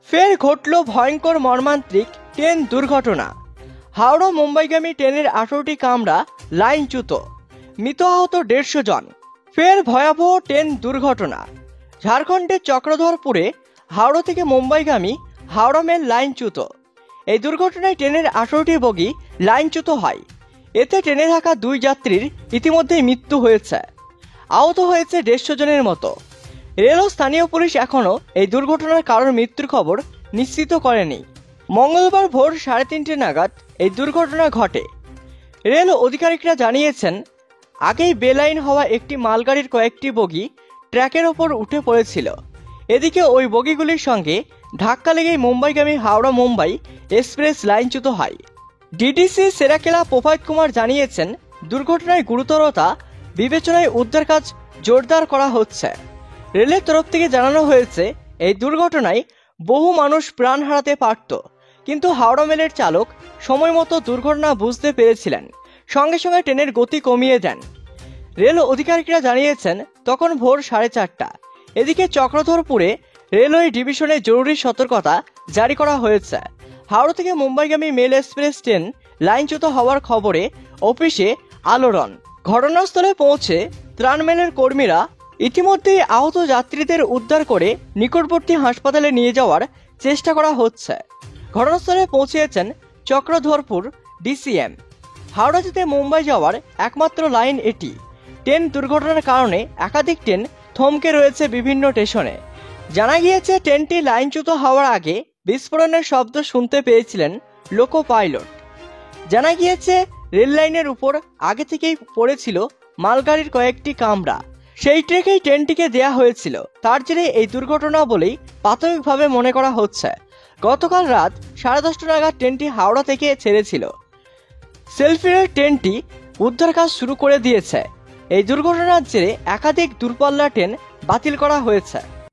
ফের ঘটল ভয়ঙ্কর মর্মান্তিক ট্রেন দুর্ঘটনা। হাওড়া মুম্বাইগামী ট্রেনের 18টি কামরা লাইনচ্যুত, মৃত আহত 150 জন। ফের ভয়াবহ ট্রেন দুর্ঘটনা। ঝাড়খণ্ডের চক্রধরপুরে হাওড়া থেকে মুম্বাইগামী হাওড়া মেল লাইনচ্যুত। এই দুর্ঘটনায় ট্রেনের 18টি বগি লাইনচ্যুত হয়। এতে ট্রেনে থাকা 2 যাত্রীর ইতিমধ্যেই মৃত্যু হয়েছে, আহত হয়েছে 150 জনের মতো। রেল ও স্থানীয় পুলিশ এখনও এই দুর্ঘটনার কারণ মৃত্যুর খবর নিশ্চিত করেনি। মঙ্গলবার ভোর 3:30 নাগাদ এই দুর্ঘটনা ঘটে। রেল আধিকারিকরা জানিয়েছেন, আগেই বেলাইন হওয়া একটি মালগাড়ির কয়েকটি বগি ট্র্যাকের ওপর উঠে পড়েছিল। এদিকে ওই বগিগুলির সঙ্গে ধাক্কা লেগেই মুম্বাইগামী হাওড়া মুম্বাই এক্সপ্রেস লাইনচ্যুত হয়। ডিডিসি সেরাকেলা প্রভাত কুমার জানিয়েছেন, দুর্ঘটনায় গুরুতরতা বিবেচনায় উদ্ধার কাজ জোরদার করা হচ্ছে। রেলের তরফ থেকে জানানো হয়েছে, এই দুর্ঘটনায় বহু মানুষ প্রাণ হারাতে পারত, কিন্তু হাওড়া মেলের চালক সময় মতো দুর্ঘটনা বুঝতে পেরেছিলেন, সঙ্গে সঙ্গে ট্রেনের গতি কমিয়ে দেন। রেল আধিকারিকরা জানিয়েছেন, তখন ভোর 4:30। এদিকে চক্রধরপুরে রেলওয়ে ডিভিশনে জরুরি সতর্কতা জারি করা হয়েছে। হাওড়া থেকে মুম্বাইগামী মেল এক্সপ্রেস ট্রেন লাইনচ্যুত হওয়ার খবরে অফিসে আলোড়ন। ঘটনাস্থলে পৌঁছে ত্রাণ মেলের কর্মীরা ইতিমধ্যেই আহত যাত্রীদের উদ্ধার করে নিকটবর্তী হাসপাতালে নিয়ে যাওয়ার চেষ্টা করা হচ্ছে। ঘটনাস্থলে পৌঁছেছেন চক্রধরপুর ডিসিএম। হাওড়া থেকে মুম্বাই যাওয়ার একমাত্র লাইন এটি। ট্রেন দুর্ঘটনার কারণে একাধিক ট্রেন থমকে রয়েছে বিভিন্ন স্টেশনে। জানা গিয়েছে, ট্রেনটি লাইনচ্যুত হওয়ার আগে বিস্ফোরণের শব্দ শুনতে পেয়েছিলেন লোকো পাইলট। জানা গিয়েছে, রেল লাইনের উপর আগে থেকেই পড়েছিল মালগাড়ির কয়েকটি কামরা। সেই ট্রেকেই ট্রেনটিকে দেয়া হয়েছিল। তার জেরে এই দুর্ঘটনা বলেই প্রাথমিকভাবে মনে করা হচ্ছে। গতকাল রাত 10:30 নাগাদ ট্রেনটি হাওড়া থেকে ছেড়েছিল। সেলফিরের ট্রেনটি উদ্ধার কাজ শুরু করে দিয়েছে। এই দুর্ঘটনার জেরে একাধিক দূরপাল্লা ট্রেন বাতিল করা হয়েছে।